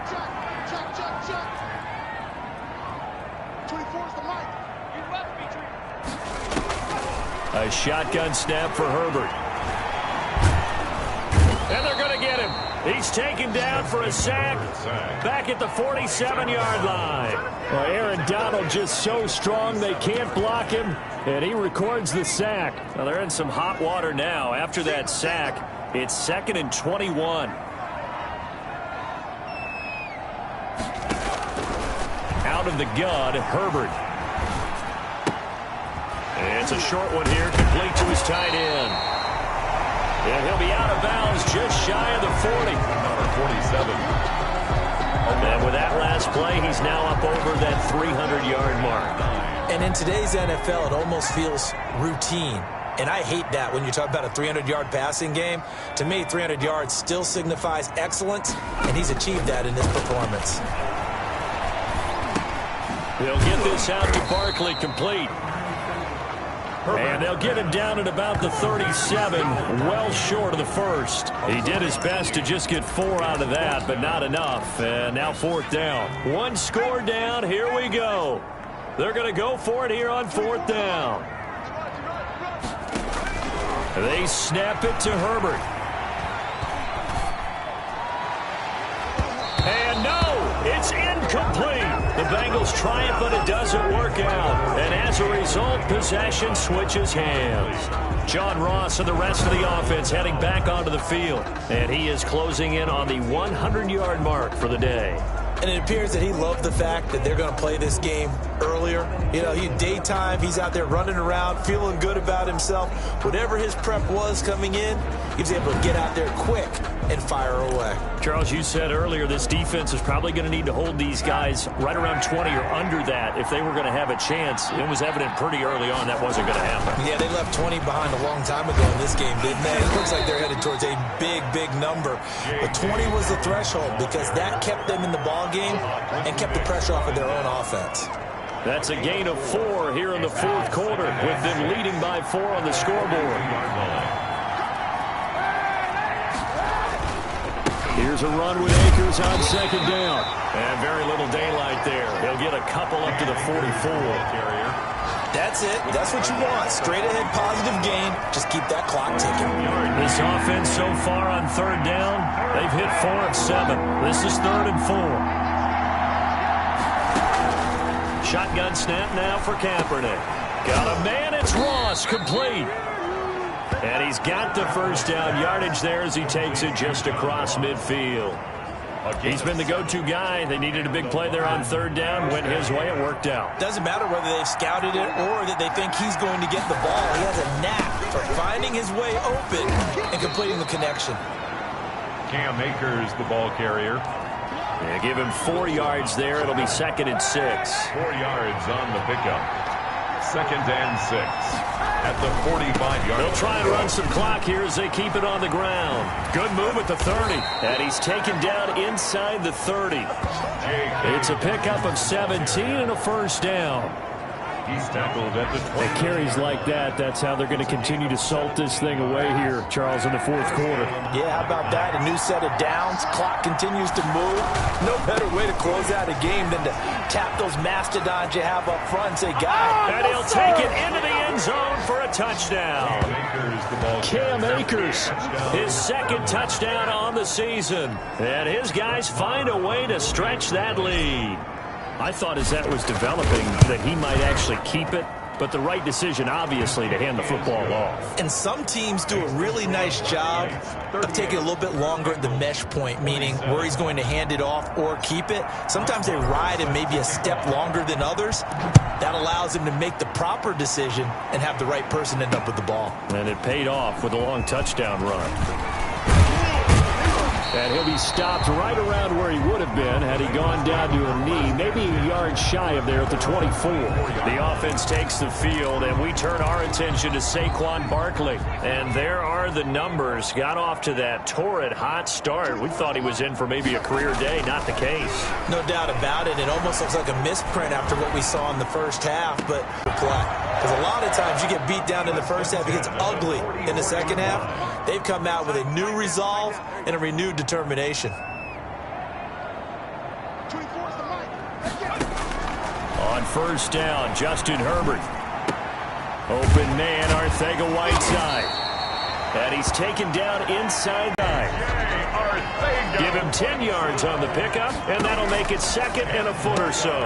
A shotgun snap for Herbert. And they're going to get him. He's taken down for a sack back at the 47-yard line. Well, Aaron Donald just so strong they can't block him, and he records the sack. Well, they're in some hot water now. After that sack, it's 2nd and 21. Out of the gun, Herbert. And it's a short one here, complete to his tight end. And he'll be out of bounds just shy of the 40. Number 47. And with that last play, he's now up over that 300-yard mark. And in today's NFL, it almost feels routine. And I hate that when you talk about a 300-yard passing game. To me, 300 yards still signifies excellence, and he's achieved that in this performance. They'll get this out to Barkley, complete. And they'll get him down at about the 37, well short of the first. He did his best to just get 4 out of that, but not enough. And now 4th down. 1 score down, here we go. They're going to go for it here on 4th down. They snap it to Herbert. And no, it's incomplete. The Bengals triumph, but it doesn't work out. And as a result, possession switches hands. John Ross and the rest of the offense heading back onto the field. And he is closing in on the 100-yard mark for the day. And it appears that he loved the fact that they're going to play this game earlier. You know, daytime, he's out there running around, feeling good about himself. Whatever his prep was coming in, he was able to get out there quick and fire away. Charles, you said earlier this defense is probably going to need to hold these guys right around 20 or under that if they were going to have a chance. It was evident pretty early on that wasn't going to happen. Yeah, they left 20 behind a long time ago in this game, didn't they? It looks like they're headed towards a big, big number. But 20 was the threshold because that kept them in the ball game and kept the pressure off of their own offense. That's a gain of 4 here in the fourth quarter, with them leading by 4 on the scoreboard. Here's a run with Akers on second down. And very little daylight there. He'll get a couple up to the 44. That's it. That's what you want. Straight ahead positive gain. Just keep that clock ticking. This offense so far on third down, they've hit 4 of 7. This is 3rd and 4. Shotgun snap now for Kaepernick. Got a man. It's Ross, complete. And he's got the first down yardage there as he takes it just across midfield. He's been the go-to guy. They needed a big play there on third down. Went his way. It worked out. Doesn't matter whether they've scouted it or that they think he's going to get the ball. He has a knack for finding his way open and completing the connection. Cam Akers, the ball carrier. Yeah, give him 4 yards there. It'll be 2nd and 6. 4 yards on the pickup. 2nd and 6 at the 45-yard. They'll try and run some clock here as they keep it on the ground. Good move at the 30. And he's taken down inside the 30. It's a pickup of 17 and a first down. He's tackled at the 20. At carries like that, that's how they're going to continue to salt this thing away here, Charles, in the fourth quarter. Yeah, how about that? A new set of downs. Clock continues to move. No better way to close out a game than to tap those mastodons you have up front and say, guy. And he'll take it into the end zone for a touchdown. Cam Akers, his 2nd touchdown on the season. And his guys find a way to stretch that lead. I thought as that was developing that he might actually keep it, but the right decision, obviously, to hand the football off. And some teams do a really nice job of taking a little bit longer at the mesh point, meaning where he's going to hand it off or keep it. Sometimes they ride him maybe a step longer than others. That allows him to make the proper decision and have the right person end up with the ball. And it paid off with a long touchdown run. And he'll be stopped right around where he would have been had he gone down to a knee, maybe a yard shy of there at the 24. The offense takes the field, and we turn our attention to Saquon Barkley. And there are the numbers. Got off to that torrid hot start. We thought he was in for maybe a career day. Not the case. No doubt about it. It almost looks like a misprint after what we saw in the first half, but because a lot of times you get beat down in the first half, it gets ugly in the second half. They've come out with a new resolve and a renewed determination. On first down, Justin Herbert. Open man, Arcega-Whiteside. And he's taken down inside 9. Give him 10 yards on the pickup, and that'll make it 2nd and a foot or so.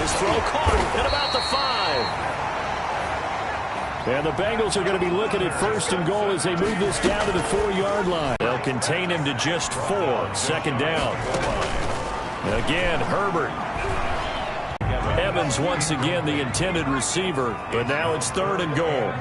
His throw caught at about the 5. And the Bengals are going to be looking at 1st and goal as they move this down to the 4-yard line. They'll contain him to just 4. 2nd down. Again, Herbert. Evans once again the intended receiver, but now it's 3rd and goal.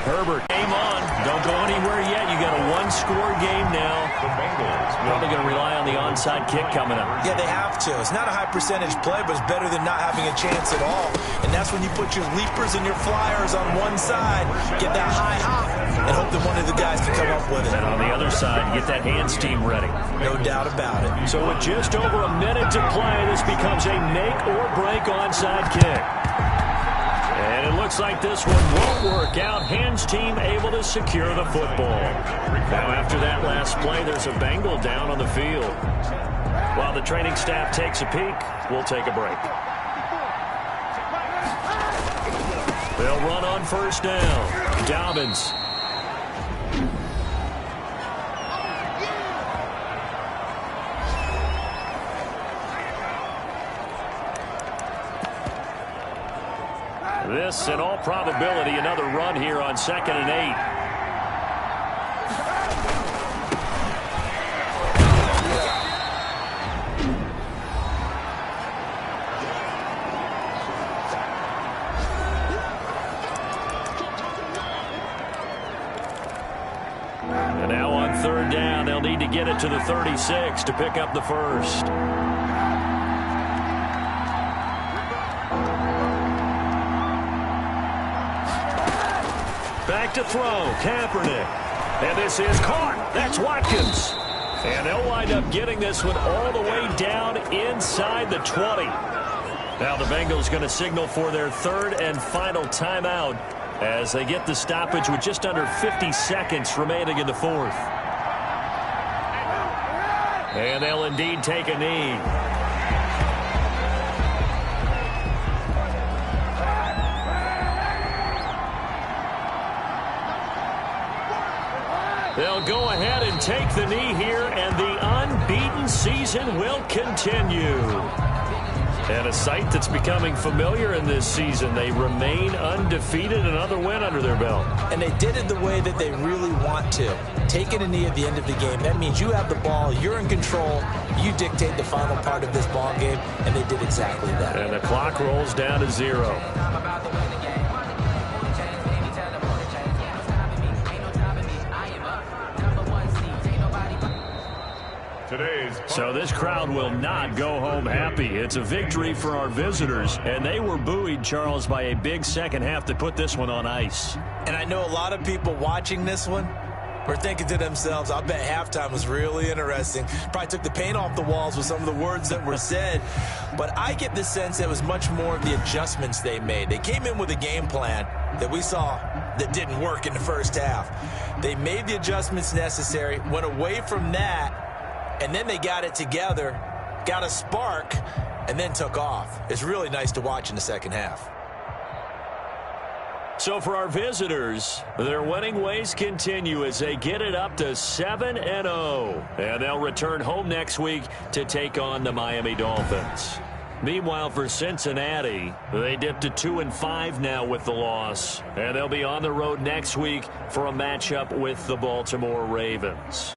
Herbert, game on. Don't go anywhere yet. You got a 1-score game now. The Bengals probably going to rely on the onside kick coming up. Yeah, they have to. It's not a high percentage play, but it's better than not having a chance at all. And that's when you put your leapers and your flyers on one side, get that high hop, and hope that one of the guys can come up with it. And on the other side, get that hands team ready. No doubt about it. So with just over a minute to play, this becomes a make or break onside kick. And it looks like this one won't work out. Hands team able to secure the football. Now after that last play, there's a Bengal down on the field. While the training staff takes a peek, we'll take a break. They'll run on first down. Dobbins. This, in all probability, another run here on 2nd and 8. they get it to the 36 to pick up the first. Back to throw, Kaepernick. And this is caught. That's Watkins. And they'll wind up getting this one all the way down inside the 20. Now the Bengals going to signal for their third and final timeout as they get the stoppage with just under 50 seconds remaining in the fourth. And they'll indeed take a knee. They'll go ahead and take the knee here, and the unbeaten season will continue. And a sight that's becoming familiar in this season. They remain undefeated, another win under their belt. And they did it the way that they really want to. Taking a knee at the end of the game, that means you have the ball, you're in control, you dictate the final part of this ball game, and they did exactly that. And the clock rolls down to 0. So this crowd will not go home happy. It's a victory for our visitors, and they were buoyed, Charles, by a big second half to put this one on ice. And I know a lot of people watching this one were thinking to themselves, I bet halftime was really interesting. Probably took the paint off the walls with some of the words that were said. But I get the sense it was much more of the adjustments they made. They came in with a game plan that we saw that didn't work in the first half. They made the adjustments necessary, went away from that, and then they got it together, got a spark, and then took off. It's really nice to watch in the second half. So for our visitors, their winning ways continue as they get it up to 7-0. And they'll return home next week to take on the Miami Dolphins. Meanwhile, for Cincinnati, they dipped to 2-5 now with the loss. And they'll be on the road next week for a matchup with the Baltimore Ravens.